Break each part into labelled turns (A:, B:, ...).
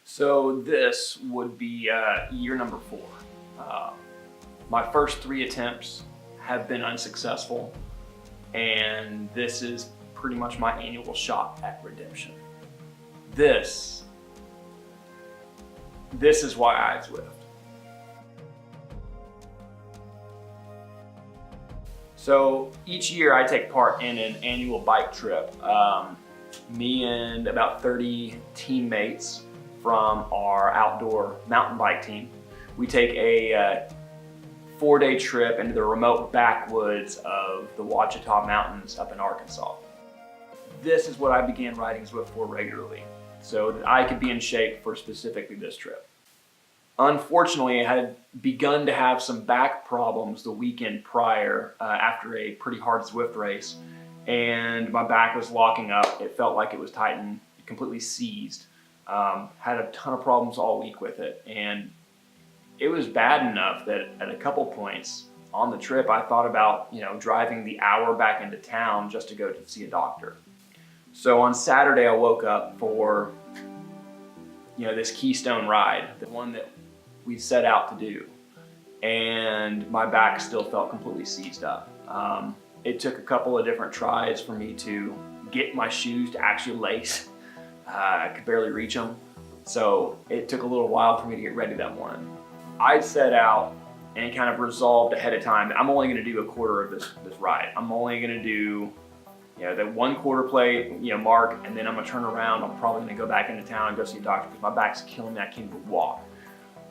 A: So this would be year number 4. My first 3 attempts have been unsuccessful, and this is pretty much my annual shot at redemption. This is why I Zwift. So each year I take part in an annual bike trip. Me and about 30 teammates from our outdoor mountain bike team. We take a 4-day trip into the remote backwoods of the Ouachita Mountains up in Arkansas. This is what I began riding Zwift for regularly, so that I could be in shape for specifically this trip. Unfortunately, I had begun to have some back problems the weekend prior after a pretty hard Zwift race, and my back was locking up. It felt like it was tightened, completely seized. Had a ton of problems all week with it, and it was bad enough that at a couple points on the trip I thought about driving the hour back into town just to go to see a doctor. So on Saturday I woke up for this Keystone ride, the one that we set out to do, and my back still felt completely seized up. It took a couple of different tries for me to get my shoes to actually lace. I could barely reach them, so it took a little while for me to get ready that morning. I set out and kind of resolved ahead of time that I'm only going to do a quarter of this ride. I'm only going to do the 1/4 plate mark, and then I'm going to turn around. I'm probably going to go back into town and go see a doctor because my back's killing me. I can't even walk.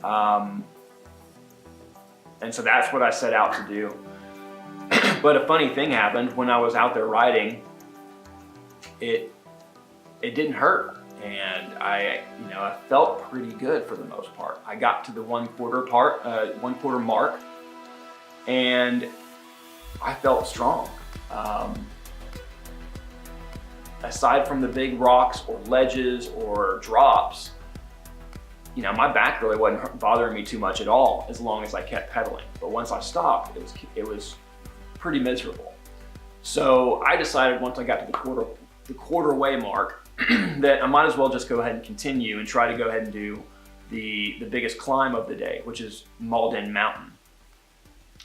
A: And so that's what I set out to do. But a funny thing happened when I was out there riding. It didn't hurt, and I felt pretty good for the most part. I got to the 1/4 mark, and I felt strong. Aside from the big rocks or ledges or drops, my back really wasn't bothering me too much at all as long as I kept pedaling. But once I stopped, it was pretty miserable. So I decided once I got to the quarter way mark that I might as well just go ahead and continue and try to go ahead and do the biggest climb of the day, which is Maldon Mountain.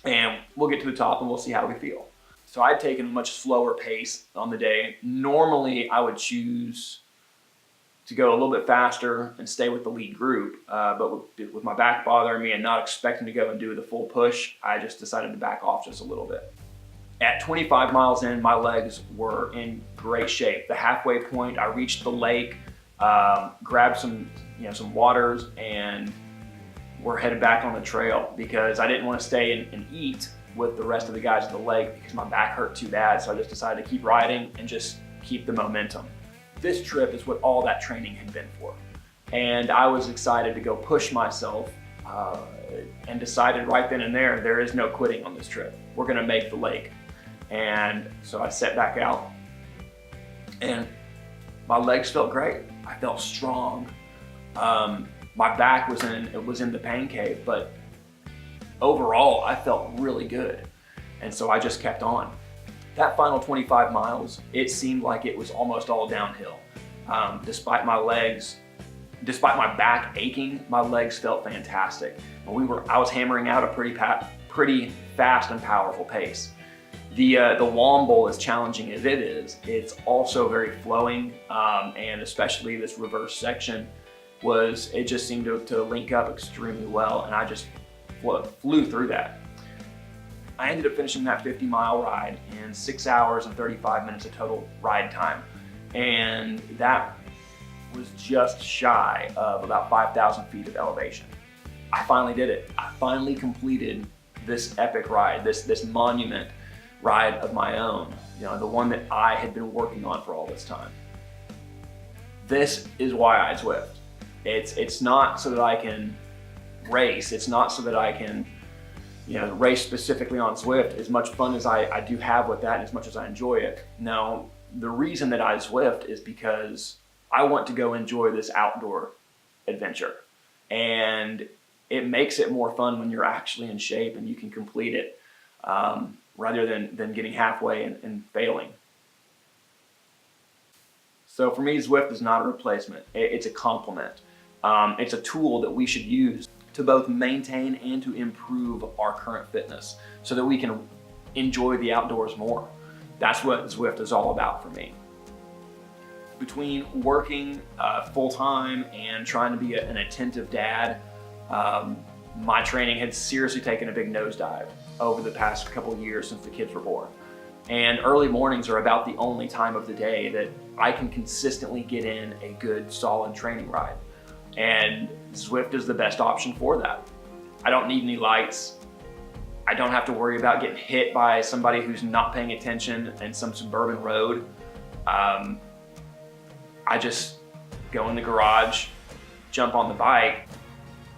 A: And we'll get to the top and we'll see how we feel. So I'd taken a much slower pace on the day. Normally I would choose to go a little bit faster and stay with the lead group, but with my back bothering me and not expecting to go and do the full push, I just decided to back off just a little bit. At 25 miles in, my legs were in great shape. The halfway point, I reached the lake, grabbed some waters, and we're headed back on the trail because I didn't want to stay and eat with the rest of the guys at the lake because my back hurt too bad. So I just decided to keep riding and just keep the momentum. This trip is what all that training had been for. And I was excited to go push myself and decided right then and there is no quitting on this trip. We're gonna make the lake. And so I set back out, and my legs felt great. I felt strong. My back was in the pain cave, but overall I felt really good. And so I just kept on. That final 25 miles, it seemed like it was almost all downhill. Despite my back aching, my legs felt fantastic. I was hammering out a pretty fast and powerful pace. The Womble, as challenging as it is, it's also very flowing, and especially this reverse section it just seemed to link up extremely well, and I just flew through that. I ended up finishing that 50-mile ride in 6 hours and 35 minutes of total ride time, and that was just shy of about 5,000 feet of elevation. I finally did it. I finally completed this epic ride, this monument ride of my own, the one that I had been working on for all this time. This is why I Zwift. It's not so that I can race. It's not so that I can race specifically on Zwift. As much fun as I do have with that, and as much as I enjoy it. No, the reason that I Zwift is because I want to go enjoy this outdoor adventure. And it makes it more fun when you're actually in shape and you can complete it, rather than getting halfway and failing. So for me, Zwift is not a replacement. It's a complement. It's a tool that we should use to both maintain and to improve our current fitness so that we can enjoy the outdoors more. That's what Zwift is all about for me. Between working full-time and trying to be an attentive dad, my training had seriously taken a big nosedive over the past couple of years since the kids were born. And early mornings are about the only time of the day that I can consistently get in a good, solid training ride. And Zwift is the best option for that. I don't need any lights. I don't have to worry about getting hit by somebody who's not paying attention in some suburban road. I just go in the garage, jump on the bike.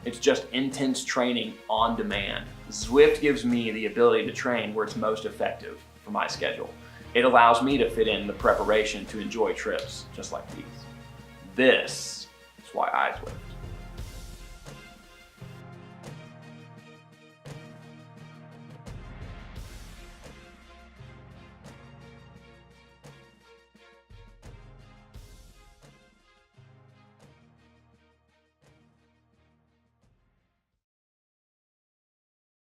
A: It's just intense training on demand. Zwift gives me the ability to train where it's most effective for my schedule. It allows me to fit in the preparation to enjoy trips just like these. This is why I Zwift.